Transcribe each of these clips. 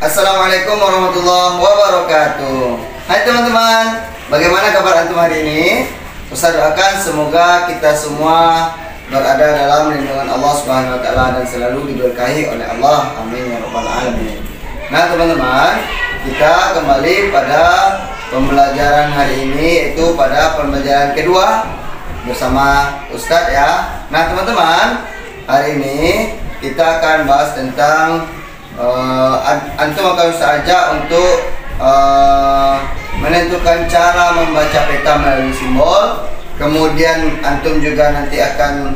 Assalamualaikum warahmatullahi wabarakatuh. Hai teman-teman, bagaimana kabar antum hari ini? Ustaz doakan semoga kita semua berada dalam lindungan Allah Subhanahu wa taala dan selalu diberkahi oleh Allah. Amin ya rabbal alamin. Nah, teman-teman, kita kembali pada pembelajaran hari ini, yaitu pada pembelajaran kedua bersama Ustaz ya. Nah, teman-teman, hari ini kita akan bahas tentang antum akan Ustaz ajak untuk menentukan cara membaca peta melalui simbol. Kemudian antum juga nanti akan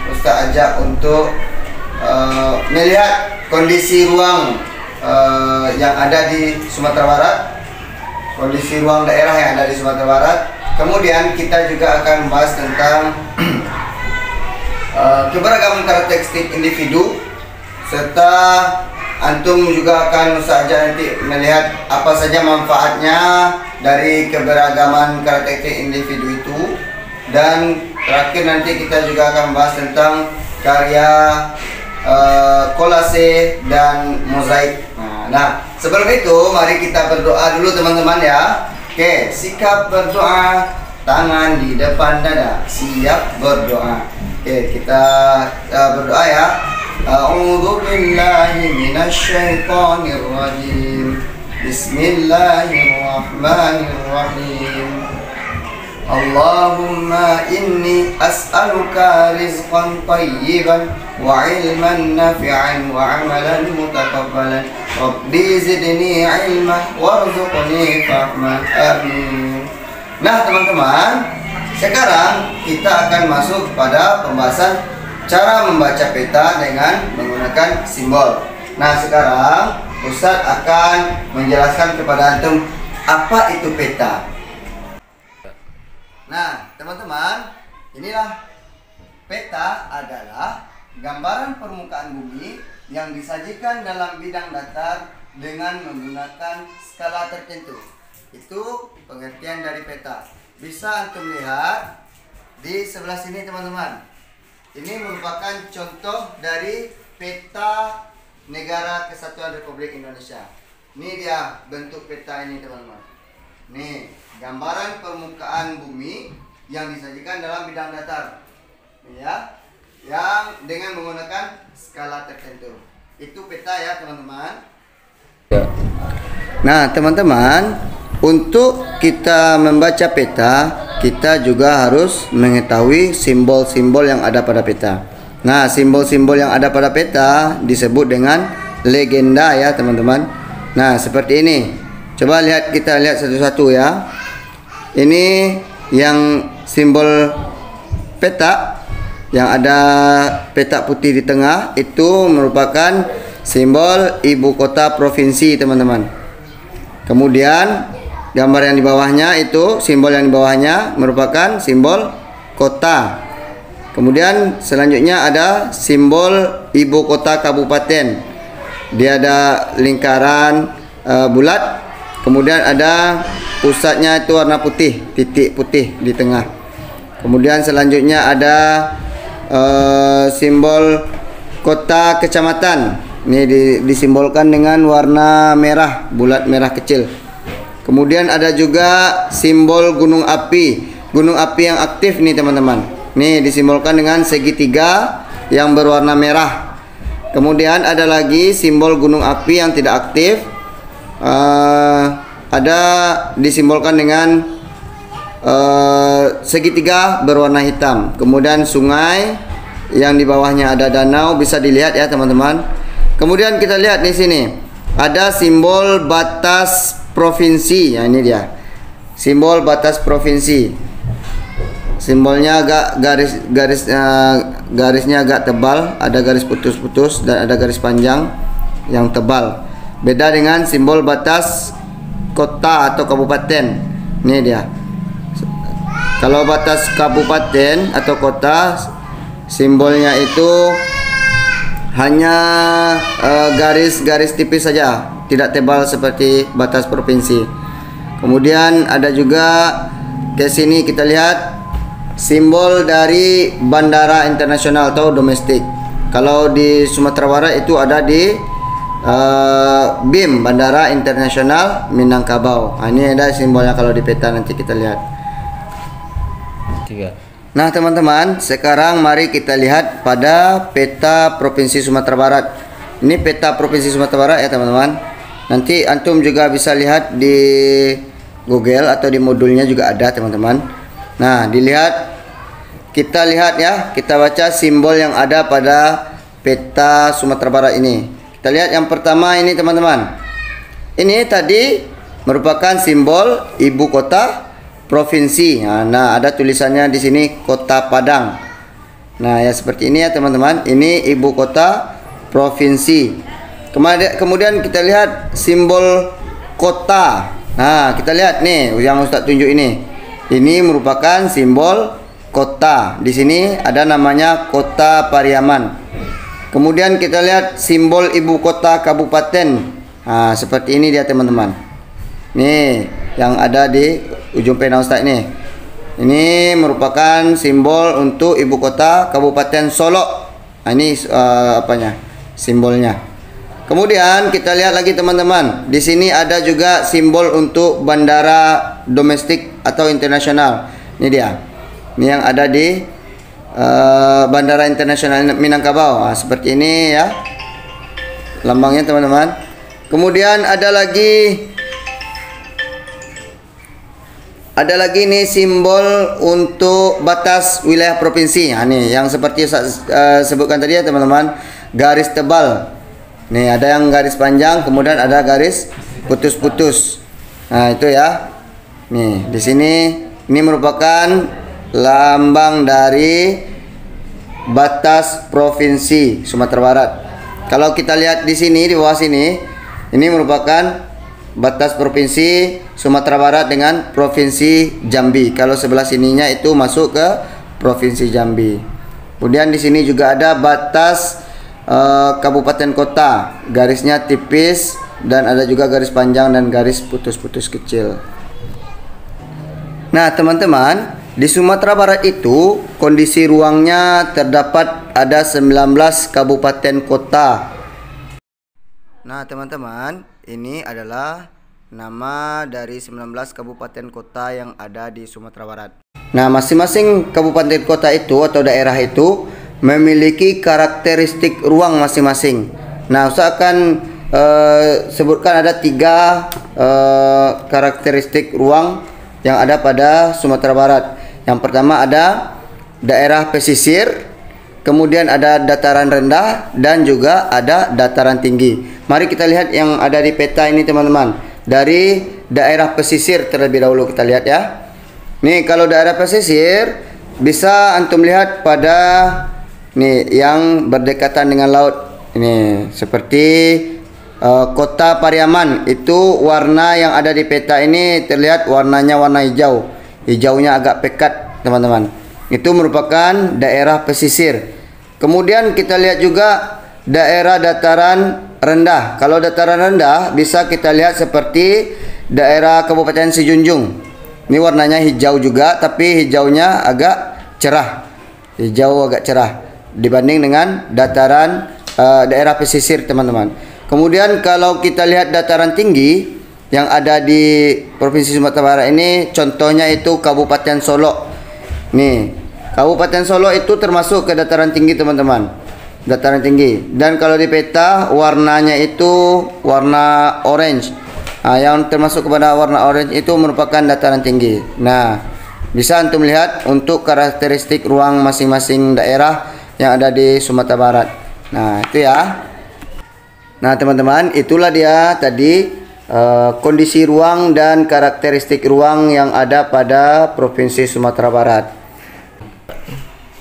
Ustaz ajak untuk melihat kondisi ruang yang ada di Sumatera Barat, kondisi ruang daerah yang ada di Sumatera Barat. Kemudian kita juga akan membahas tentang keberagaman karakteristik individu, serta antum juga akan saja nanti melihat apa saja manfaatnya dari keberagaman karakteristik individu itu. Dan terakhir nanti kita juga akan bahas tentang karya kolase dan mozaik. Nah, sebelum itu mari kita berdoa dulu teman-teman ya. Oke, sikap berdoa, tangan di depan dada, siap berdoa. Oke, kita berdoa ya. A'udzu billahi minasy syaithanir rajim. Bismillahirrahmanirrahim. Allahumma inni as'aluka rizqan thayyiban wa ilman nafi'an wa amalan mutakabbalan. Rabbi zidni ilma warzuqni fahma. Amin. Nah, teman-teman, sekarang kita akan masuk pada pembahasan cara membaca peta dengan menggunakan simbol. Nah, sekarang Ustadz akan menjelaskan kepada antum apa itu peta. Nah, teman-teman, inilah peta adalah gambaran permukaan bumi yang disajikan dalam bidang datar dengan menggunakan skala tertentu. Itu pengertian dari peta. Bisa antum lihat di sebelah sini teman-teman. Ini merupakan contoh dari peta Negara Kesatuan Republik Indonesia. Ini dia bentuk peta ini teman-teman. Nih, gambaran permukaan bumi yang disajikan dalam bidang datar. Ini ya, yang dengan menggunakan skala tertentu. Itu peta ya teman-teman. Nah, teman-teman, untuk kita membaca peta, kita juga harus mengetahui simbol-simbol yang ada pada peta. Nah, simbol-simbol yang ada pada peta disebut dengan legenda ya teman-teman. Nah, seperti ini. Coba kita lihat satu-satu ya. Ini yang simbol peta, yang ada peta putih di tengah, itu merupakan simbol ibu kota provinsi teman-teman. Kemudian gambar yang di bawahnya itu, simbol yang di bawahnya merupakan simbol kota. Kemudian selanjutnya ada simbol ibu kota kabupaten. Dia ada lingkaran bulat. Kemudian ada pusatnya itu warna putih, titik putih di tengah. Kemudian selanjutnya ada simbol kota kecamatan. Ini disimbolkan dengan warna merah, bulat merah kecil. Kemudian ada juga simbol gunung api yang aktif nih teman-teman. Nih disimbolkan dengan segitiga yang berwarna merah. Kemudian ada lagi simbol gunung api yang tidak aktif, ada disimbolkan dengan segitiga berwarna hitam. Kemudian sungai yang di bawahnya ada danau, bisa dilihat ya teman-teman. Kemudian kita lihat di sini ada simbol batas provinsi. Ya, ini dia simbol batas provinsi. Simbolnya agak garisnya agak tebal, ada garis putus-putus dan ada garis panjang yang tebal. Beda dengan simbol batas kota atau kabupaten. Ini dia. Kalau batas kabupaten atau kota, simbolnya itu hanya garis-garis tipis saja, tidak tebal seperti batas provinsi. Kemudian ada juga ke sini kita lihat simbol dari bandara internasional atau domestik. Kalau di Sumatera Barat itu ada di BIM, Bandara Internasional Minangkabau. Nah, ini ada simbolnya kalau di peta, nanti kita lihat. Nah teman-teman, sekarang mari kita lihat pada peta Provinsi Sumatera Barat. Ini peta Provinsi Sumatera Barat ya teman-teman. Nanti antum juga bisa lihat di Google atau di modulnya juga ada teman-teman. Nah dilihat, kita lihat ya, kita baca simbol yang ada pada peta Sumatera Barat ini. Kita lihat yang pertama ini teman-teman. Ini tadi merupakan simbol ibu kota provinsi. Nah, ada tulisannya di sini Kota Padang. Nah, ya seperti ini ya teman-teman. Ini ibu kota provinsi. Kemudian kita lihat simbol kota. Nah, kita lihat nih yang Ustaz tunjuk ini. Ini merupakan simbol kota. Di sini ada namanya Kota Pariaman. Kemudian kita lihat simbol ibu kota kabupaten. Nah, seperti ini dia teman-teman. Nih, yang ada di ujung pena Ustaz ini. Ini merupakan simbol untuk ibu kota Kabupaten Solok. Nah, ini apanya? Simbolnya. Kemudian kita lihat lagi teman-teman. Di sini ada juga simbol untuk bandara domestik atau internasional. Ini dia. Ini yang ada di Bandara Internasional Minangkabau. Nah, seperti ini ya lambangnya teman-teman. Kemudian ada lagi nih simbol untuk batas wilayah provinsi. Nah, nih yang seperti saya sebutkan tadi ya teman-teman, garis tebal. Nih ada yang garis panjang, kemudian ada garis putus-putus. Nah, itu ya. Nih, di sini ini merupakan lambang dari batas provinsi Sumatera Barat. Kalau kita lihat di sini di bawah sini, ini merupakan batas provinsi Sumatera Barat dengan provinsi Jambi. Kalau sebelah sininya itu masuk ke provinsi Jambi. Kemudian di sini juga ada batas kabupaten kota. Garisnya tipis dan ada juga garis panjang dan garis putus-putus kecil. Nah, teman-teman, di Sumatera Barat itu kondisi ruangnya terdapat ada 19 kabupaten kota. Nah teman-teman, ini adalah nama dari 19 kabupaten kota yang ada di Sumatera Barat. Nah, masing-masing kabupaten kota itu atau daerah itu memiliki karakteristik ruang masing-masing. Nah, Ustaz akan sebutkan ada 3 karakteristik ruang yang ada pada Sumatera Barat. Yang pertama ada daerah pesisir, kemudian ada dataran rendah, dan juga ada dataran tinggi. Mari kita lihat yang ada di peta ini teman-teman. Dari daerah pesisir terlebih dahulu kita lihat ya. Nih kalau daerah pesisir bisa antum lihat pada nih yang berdekatan dengan laut. Ini seperti Kota Pariaman, itu warna yang ada di peta ini terlihat warnanya warna hijau. Hijaunya agak pekat teman-teman. Itu merupakan daerah pesisir. Kemudian kita lihat juga daerah dataran rendah. Kalau dataran rendah bisa kita lihat seperti daerah Kabupaten Sijunjung. Ini warnanya hijau juga, tapi hijaunya agak cerah. Hijau agak cerah dibanding dengan dataran daerah pesisir teman-teman. Kemudian kalau kita lihat dataran tinggi yang ada di Provinsi Sumatera Barat ini, contohnya itu Kabupaten Solok. Nih, Kabupaten Solok itu termasuk ke dataran tinggi teman-teman. Dataran tinggi. Dan kalau di peta warnanya itu warna orange. Nah, yang termasuk kepada warna orange itu merupakan dataran tinggi. Nah, bisa antum lihat untuk karakteristik ruang masing-masing daerah yang ada di Sumatera Barat. Nah, itu ya. Nah, teman-teman, itulah dia tadi kondisi ruang dan karakteristik ruang yang ada pada Provinsi Sumatera Barat.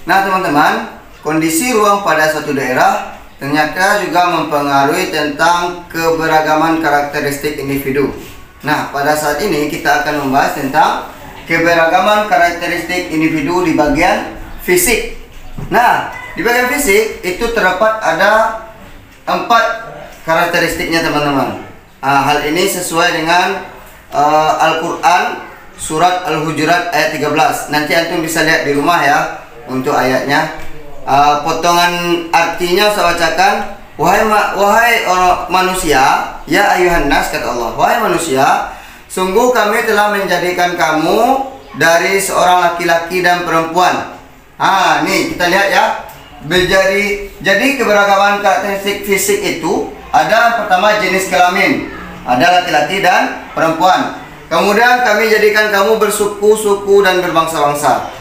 Nah teman-teman, kondisi ruang pada suatu daerah ternyata juga mempengaruhi tentang keberagaman karakteristik individu. Nah, pada saat ini kita akan membahas tentang keberagaman karakteristik individu di bagian fisik. Nah, di bagian fisik itu terdapat ada 4 karakteristiknya teman-teman. Hal ini sesuai dengan Al-Quran surat Al-Hujurat ayat 13. Nanti antum bisa lihat di rumah ya untuk ayatnya. Potongan artinya saya bacakan. wahai orang manusia, ya ayuhan nas, kata Allah, wahai manusia, sungguh kami telah menjadikan kamu dari seorang laki-laki dan perempuan. Nih kita lihat ya. Jadi keberagaman karakteristik fisik itu ada pertama jenis kelamin, ada laki-laki dan perempuan. Kemudian kami jadikan kamu bersuku-suku dan berbangsa-bangsa.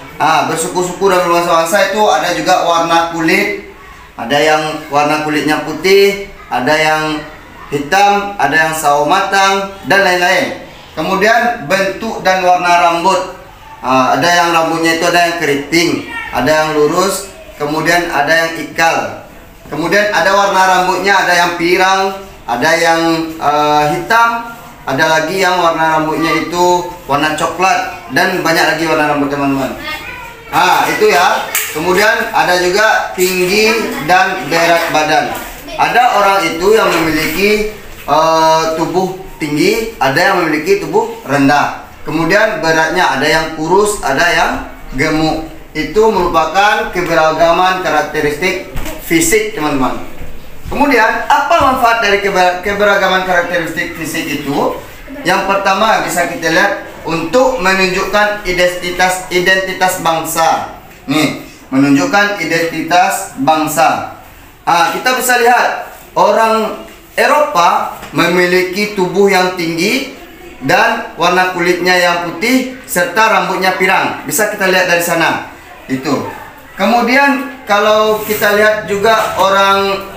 Bersuku-suku dan berbangsa-bangsa itu ada juga warna kulit. Ada yang warna kulitnya putih, ada yang hitam, ada yang sawo matang, dan lain-lain. Kemudian bentuk dan warna rambut. Ada yang rambutnya itu ada yang keriting, ada yang lurus, kemudian ada yang ikal. Kemudian ada warna rambutnya, ada yang pirang, ada yang hitam, ada lagi yang warna rambutnya itu warna coklat, dan banyak lagi warna rambut teman-teman. Itu ya. Kemudian ada juga tinggi dan berat badan. Ada orang itu yang memiliki tubuh tinggi, ada yang memiliki tubuh rendah. Kemudian beratnya ada yang kurus, ada yang gemuk. Itu merupakan keberagaman karakteristik fisik teman-teman. Kemudian apa manfaat dari keberagaman karakteristik fisik itu? Yang pertama bisa kita lihat untuk menunjukkan identitas bangsa. Nih, menunjukkan identitas bangsa. Kita bisa lihat orang Eropa memiliki tubuh yang tinggi dan warna kulitnya yang putih serta rambutnya pirang. Bisa kita lihat dari sana. Itu. Kemudian kalau kita lihat juga orang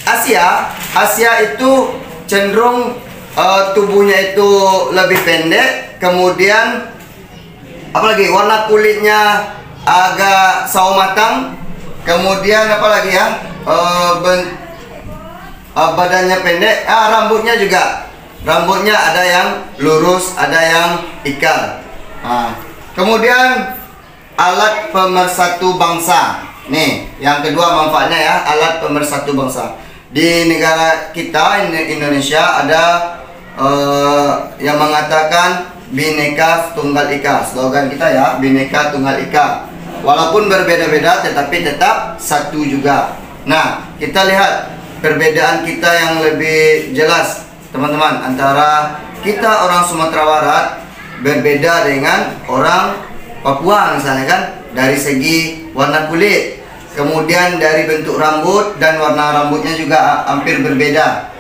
Asia itu cenderung tubuhnya itu lebih pendek, kemudian apalagi warna kulitnya agak sawo matang, kemudian apalagi ya, badannya pendek, rambutnya juga, rambutnya ada yang lurus, ada yang ikal. Kemudian alat pemersatu bangsa. Nih, yang kedua manfaatnya ya, alat pemersatu bangsa. Di negara kita Indonesia ada yang mengatakan Bhinneka Tunggal Ika. Slogan kita ya, Bhinneka Tunggal Ika. Walaupun berbeda-beda tetapi tetap satu juga. Nah, kita lihat perbedaan kita yang lebih jelas teman-teman, antara kita orang Sumatera Barat berbeda dengan orang Papua misalnya kan, dari segi warna kulit, kemudian dari bentuk rambut dan warna rambutnya juga hampir berbeda.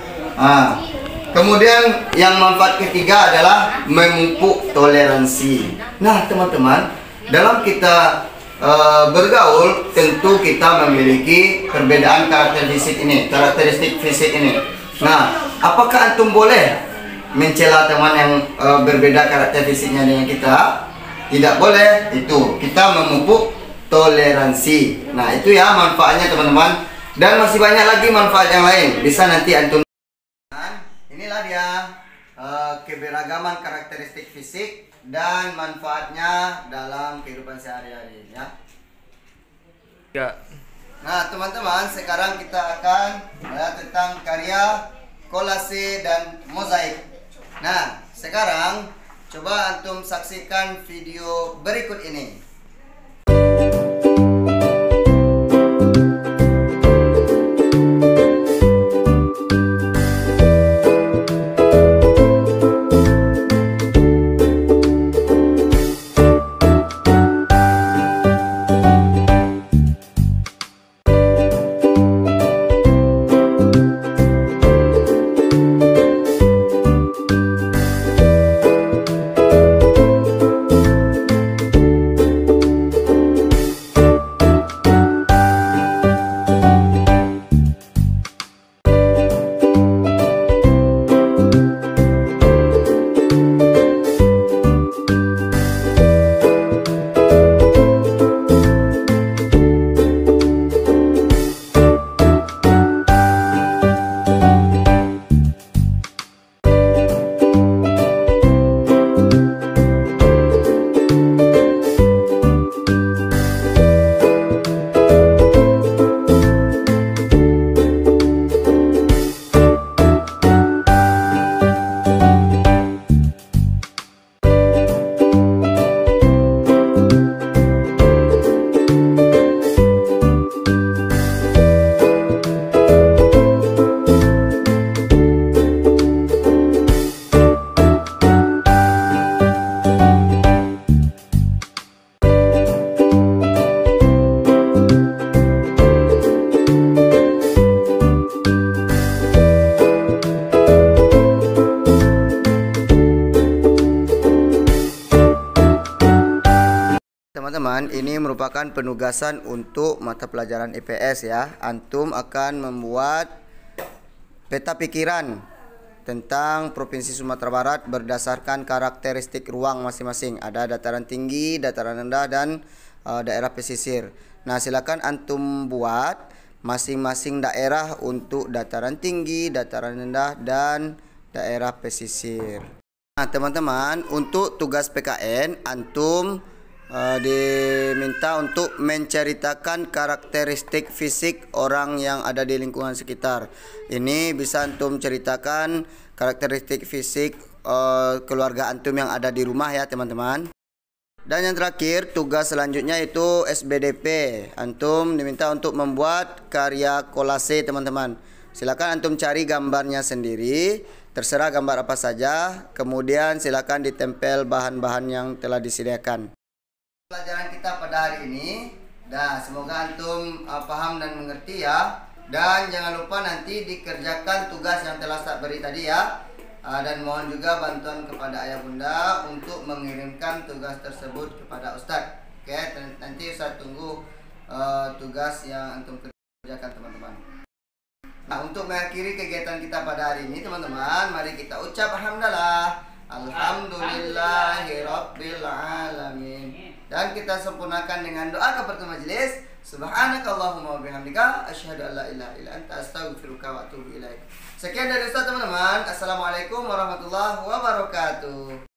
Kemudian yang manfaat ketiga adalah memupuk toleransi. Nah teman-teman, dalam kita bergaul tentu kita memiliki perbedaan karakteristik fisik ini. Nah, apakah antum boleh mencela teman yang berbeda karakter fisiknya dengan kita? Tidak boleh. Itu kita memupuk toleransi. Nah itu ya manfaatnya teman-teman, dan masih banyak lagi manfaat yang lain, bisa nanti antum. Inilah dia keberagaman karakteristik fisik dan manfaatnya dalam kehidupan sehari-hari ya. Nah teman-teman, sekarang kita akan melihat tentang karya kolase dan mozaik. Nah sekarang coba antum saksikan video berikut ini. teman-teman, ini merupakan penugasan untuk mata pelajaran IPS ya. Antum akan membuat peta pikiran tentang Provinsi Sumatera Barat berdasarkan karakteristik ruang masing-masing. Ada dataran tinggi, dataran rendah, dan daerah pesisir. Nah, silakan antum buat masing-masing daerah untuk dataran tinggi, dataran rendah, dan daerah pesisir. Nah, teman-teman, untuk tugas PKN antum diminta untuk menceritakan karakteristik fisik orang yang ada di lingkungan sekitar. Ini bisa antum ceritakan karakteristik fisik keluarga antum yang ada di rumah ya teman-teman. Dan yang terakhir, tugas selanjutnya itu SBDP. Antum diminta untuk membuat karya kolase teman-teman. Silakan antum cari gambarnya sendiri, terserah gambar apa saja. Kemudian silakan ditempel bahan-bahan yang telah disediakan. Pelajaran kita pada hari ini, semoga antum paham dan mengerti ya. Dan jangan lupa nanti dikerjakan tugas yang telah saya beri tadi ya. Dan mohon juga bantuan kepada ayah bunda untuk mengirimkan tugas tersebut kepada Ustadz. Oke, nanti saya tunggu tugas yang antum kerjakan teman-teman. Nah, untuk mengakhiri kegiatan kita pada hari ini teman-teman, mari kita ucap alhamdulillah. Alhamdulillahirabbil alamin. Dan kita sempurnakan dengan doa kafaratul majelis. Subhanakallahumma wa bihamdika asyhadu an la ilaha illa anta astaghfiruka wa atubu ilaik. Sekian dari Ustaz teman-teman. Assalamualaikum warahmatullahi wabarakatuh.